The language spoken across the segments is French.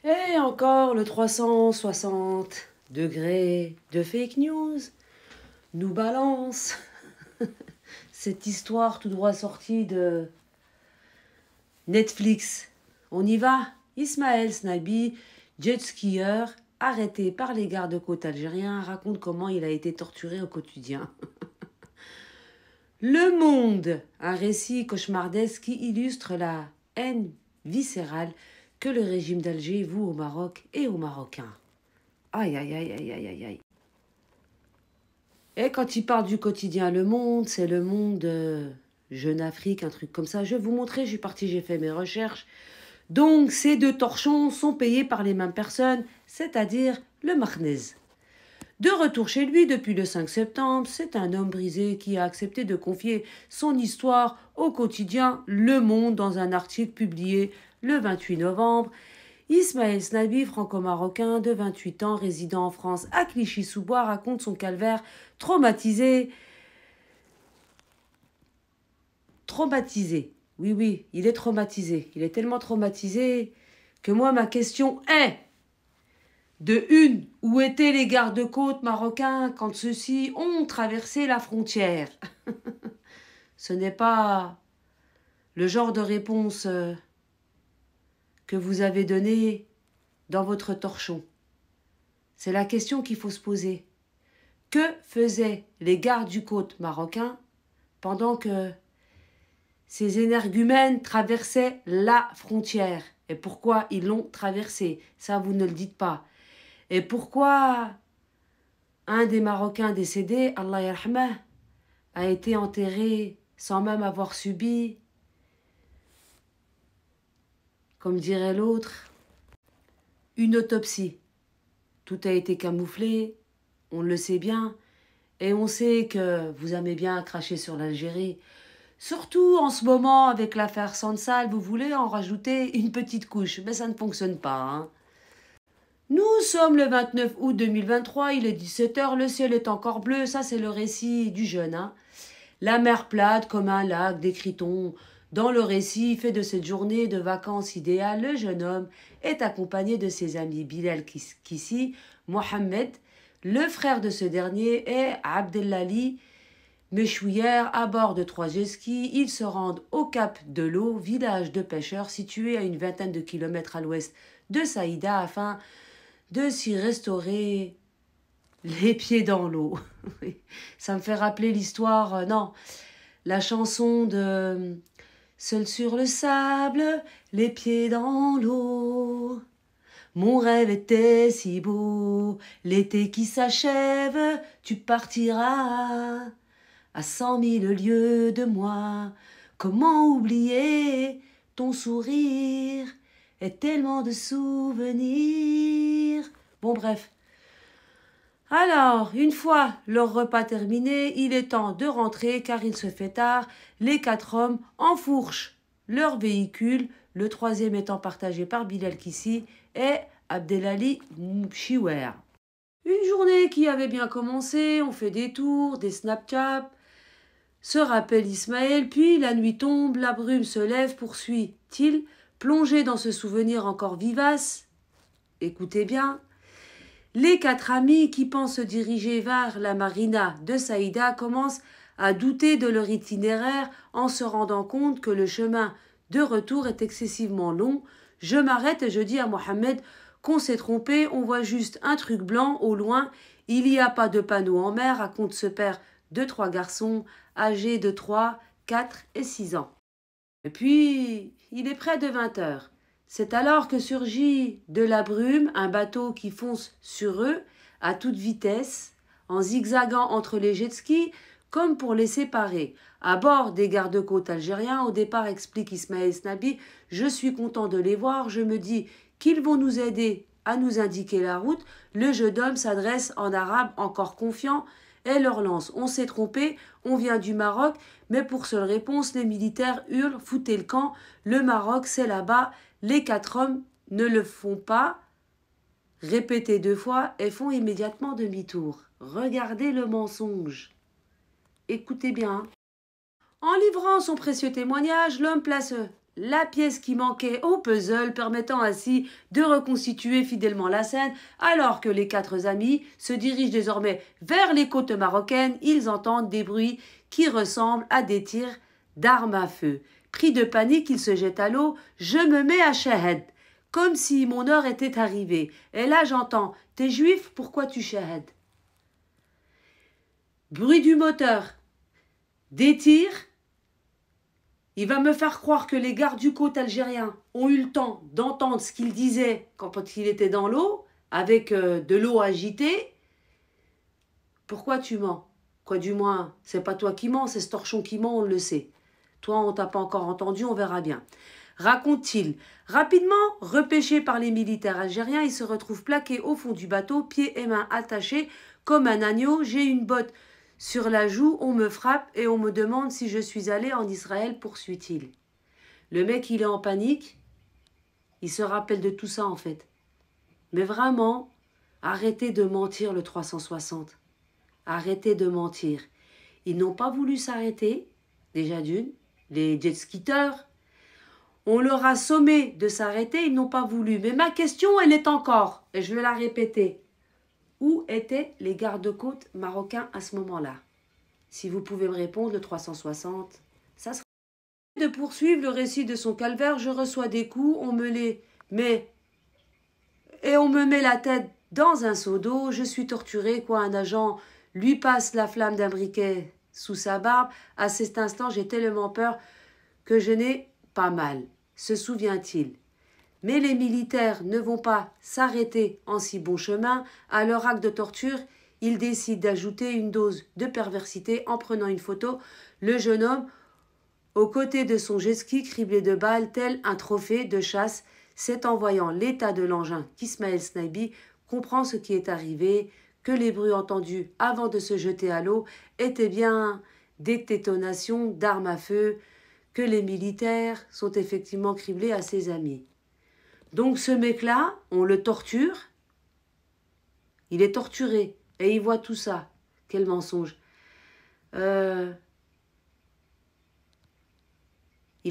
Et encore le 360 degrés de fake news nous balance cette histoire tout droit sortie de Netflix. On y va. Ismaël Snabi, jet skieur, arrêté par les gardes-côtes algériens, raconte comment il a été torturé au quotidien. Le Monde, un récit cauchemardesque qui illustre la haine viscérale que le régime d'Alger voue au Maroc et aux Marocains. Aïe, aïe, aïe, aïe, aïe, aïe, aïe. Et quand il parle du quotidien Le Monde, c'est Le Monde Jeune Afrique, un truc comme ça. Je vais vous montrer, je suis partie, j'ai fait mes recherches. Donc, ces deux torchons sont payés par les mêmes personnes, c'est-à-dire le Marnez. De retour chez lui depuis le 5 septembre, c'est un homme brisé qui a accepté de confier son histoire au quotidien Le Monde dans un article publié le 28 novembre. Ismaël Snabi, franco-marocain de 28 ans, résident en France à Clichy-sous-Bois, raconte son calvaire traumatisé. Oui, oui, il est traumatisé. Il est tellement traumatisé que moi, ma question est... De une, où étaient les gardes-côtes marocains quand ceux-ci ont traversé la frontière? Ce n'est pas le genre de réponse que vous avez donné dans votre torchon. C'est la question qu'il faut se poser. Que faisaient les gardes-côtes marocains pendant que ces énergumènes traversaient la frontière? Et pourquoi ils l'ont traversée? Ça, vous ne le dites pas. Et pourquoi un des Marocains décédés, Allah yarhamah, a été enterré sans même avoir subi, comme dirait l'autre, une autopsie? Tout a été camouflé, on le sait bien, et on sait que vous aimez bien cracher sur l'Algérie. Surtout en ce moment, avec l'affaire Sansal, vous voulez en rajouter une petite couche, mais ça ne fonctionne pas, hein. Nous sommes le 29 août 2023, il est 17h, le ciel est encore bleu, ça c'est le récit du jeune. Hein. La mer plate comme un lac, décrit-on. Dans le récit fait de cette journée de vacances idéale, le jeune homme est accompagné de ses amis Bilal Kissi, Mohamed, le frère de ce dernier, et Abdelali Mechouyer à bord de 3 jet skis. Ils se rendent au Cap de l'Eau, village de pêcheurs situé à une vingtaine de kilomètres à l'ouest de Saïda, afin de s'y restaurer les pieds dans l'eau. Ça me fait rappeler l'histoire, non, la chanson de Seul sur le sable, les pieds dans l'eau. Mon rêve était si beau, l'été qui s'achève, tu partiras à 100 000 lieues de moi. Comment oublier ton sourire et tellement de souvenirs. Bon, bref. Alors, une fois leur repas terminé, il est temps de rentrer car il se fait tard. Les 4 hommes enfourchent leur véhicule, le 3e étant partagé par Bilal Kissi et Abdelali Mchiwer. Une journée qui avait bien commencé, on fait des tours, des Snapchat, se rappelle Ismaël, puis la nuit tombe, la brume se lève, poursuit-il, plongé dans ce souvenir encore vivace. Écoutez bien. Les 4 amis qui pensent se diriger vers la marina de Saïda commencent à douter de leur itinéraire en se rendant compte que le chemin de retour est excessivement long. Je m'arrête et je dis à Mohamed qu'on s'est trompé, on voit juste un truc blanc au loin. Il n'y a pas de panneau en mer, raconte ce père de 3 garçons âgés de 3, 4 et 6 ans. Et puis, il est près de 20 heures. C'est alors que surgit de la brume un bateau qui fonce sur eux à toute vitesse, en zigzagant entre les jet skis, comme pour les séparer. À bord des gardes-côtes algériens, au départ, explique Ismaël Snabi, je suis content de les voir, je me dis qu'ils vont nous aider à nous indiquer la route. Le jeune homme s'adresse en arabe, encore confiant, et leur lance. On s'est trompé, on vient du Maroc, mais pour seule réponse, les militaires hurlent, foutez le camp, le Maroc c'est là-bas. Les 4 hommes ne le font pas, répétez 2 fois, et font immédiatement demi-tour. Regardez le mensonge. Écoutez bien. En livrant son précieux témoignage, l'homme place la pièce qui manquait au puzzle permettant ainsi de reconstituer fidèlement la scène, alors que les quatre amis se dirigent désormais vers les côtes marocaines, ils entendent des bruits qui ressemblent à des tirs d'armes à feu. Pris de panique, ils se jettent à l'eau. Je me mets à shahed, comme si mon heure était arrivée. Et là j'entends « T'es juif, pourquoi tu shahed ?» Bruit du moteur, des tirs. Il va me faire croire que les gardes-côtes algériens ont eu le temps d'entendre ce qu'il disait quand il était dans l'eau, avec de l'eau agitée. Pourquoi tu mens? Quoi, du moins, c'est pas toi qui mens, c'est ce torchon qui ment, on le sait. Toi, on t'a pas encore entendu, on verra bien. Raconte-t-il. Rapidement, repêché par les militaires algériens, il se retrouve plaqué au fond du bateau, pieds et mains attachés comme un agneau. J'ai une botte sur la joue, on me frappe et on me demande si je suis allé en Israël, poursuit-il. Le mec, il est en panique. Il se rappelle de tout ça, en fait. Mais vraiment, arrêtez de mentir, le 360. Arrêtez de mentir. Ils n'ont pas voulu s'arrêter, déjà d'une, les jet-skitters. On leur a sommé de s'arrêter, ils n'ont pas voulu. Mais ma question, elle est encore, et je vais la répéter. Où étaient les gardes-côtes marocains à ce moment-là? Si vous pouvez me répondre, le 360, ça serait... De poursuivre le récit de son calvaire, je reçois des coups, on me les met... Et on me met la tête dans un seau d'eau, je suis torturé, quoi, un agent lui passe la flamme d'un briquet sous sa barbe. À cet instant, j'ai tellement peur que je n'ai pas mal, se souvient-il. Mais les militaires ne vont pas s'arrêter en si bon chemin. À leur acte de torture, ils décident d'ajouter une dose de perversité en prenant une photo. Le jeune homme, aux côtés de son jet ski criblé de balles, tel un trophée de chasse, c'est en voyant l'état de l'engin qu'Ismaël Snaibi comprend ce qui est arrivé, que les bruits entendus avant de se jeter à l'eau étaient bien des détonations d'armes à feu, que les militaires sont effectivement criblés à ses amis. Donc ce mec-là, on le torture, il est torturé, et il voit tout ça. Quel mensonge. Il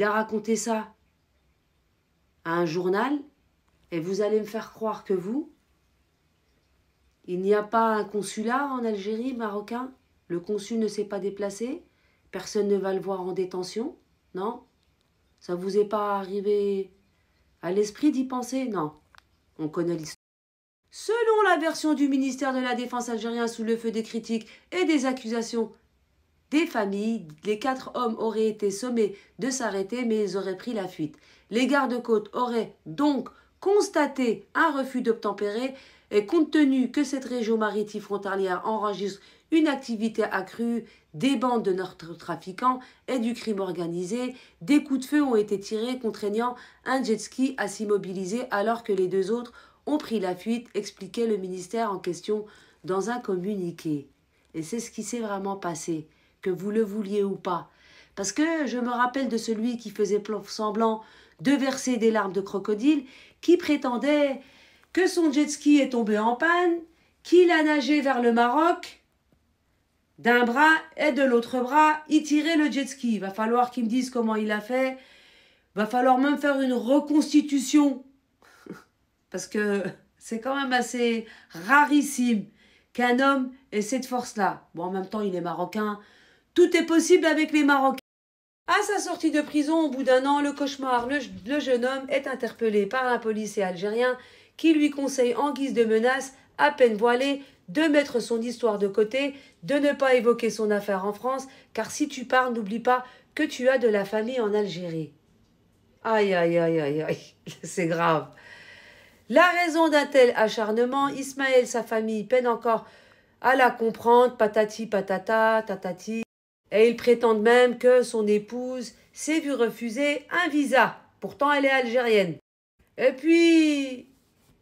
a raconté ça à un journal, et vous allez me faire croire que vous, il n'y a pas un consulat en Algérie, marocain, le consul ne s'est pas déplacé, personne ne va le voir en détention, non? Ça vous est pas arrivé à l'esprit d'y penser? Non, on connaît l'histoire. Selon la version du ministère de la Défense algérien sous le feu des critiques et des accusations des familles, les 4 hommes auraient été sommés de s'arrêter, mais ils auraient pris la fuite. Les gardes-côtes auraient donc constaté un refus d'obtempérer et compte tenu que cette région maritime frontalière enregistre une activité accrue, des bandes de narcotrafiquants et du crime organisé, des coups de feu ont été tirés contraignant un jet ski à s'immobiliser alors que les 2 autres ont pris la fuite, expliquait le ministère en question dans un communiqué. Et c'est ce qui s'est vraiment passé, que vous le vouliez ou pas. Parce que je me rappelle de celui qui faisait semblant de verser des larmes de crocodile, qui prétendait que son jet ski est tombé en panne, qu'il a nagé vers le Maroc, d'un bras et de l'autre bras, il tirait le jet ski. Il va falloir qu'il me dise comment il a fait. Il va falloir même faire une reconstitution. Parce que c'est quand même assez rarissime qu'un homme ait cette force-là. Bon, en même temps, il est marocain. Tout est possible avec les Marocains. À sa sortie de prison, au bout d'1 an, le cauchemar, le jeune homme est interpellé par un policier algérien qui lui conseille en guise de menace, à peine voilé, de mettre son histoire de côté, de ne pas évoquer son affaire en France, car si tu pars, n'oublie pas que tu as de la famille en Algérie. Aïe, aïe, aïe, aïe, aïe, c'est grave. La raison d'un tel acharnement, Ismaël, sa famille, peine encore à la comprendre, patati patata, tatati, et ils prétendent même que son épouse s'est vue refuser un visa. Pourtant, elle est algérienne. Et puis,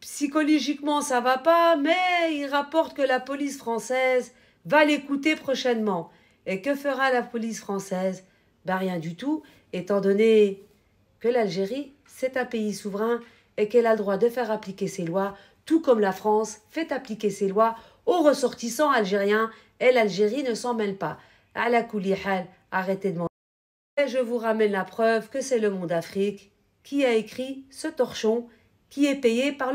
psychologiquement, ça va pas, mais il rapporte que la police française va l'écouter prochainement. Et que fera la police française? Ben rien du tout, étant donné que l'Algérie, c'est un pays souverain et qu'elle a le droit de faire appliquer ses lois, tout comme la France fait appliquer ses lois aux ressortissants algériens, et l'Algérie ne s'en mêle pas. À la kouli hal, arrêtez de mentir. Et je vous ramène la preuve que c'est Le Monde Afrique qui a écrit ce torchon qui est payé par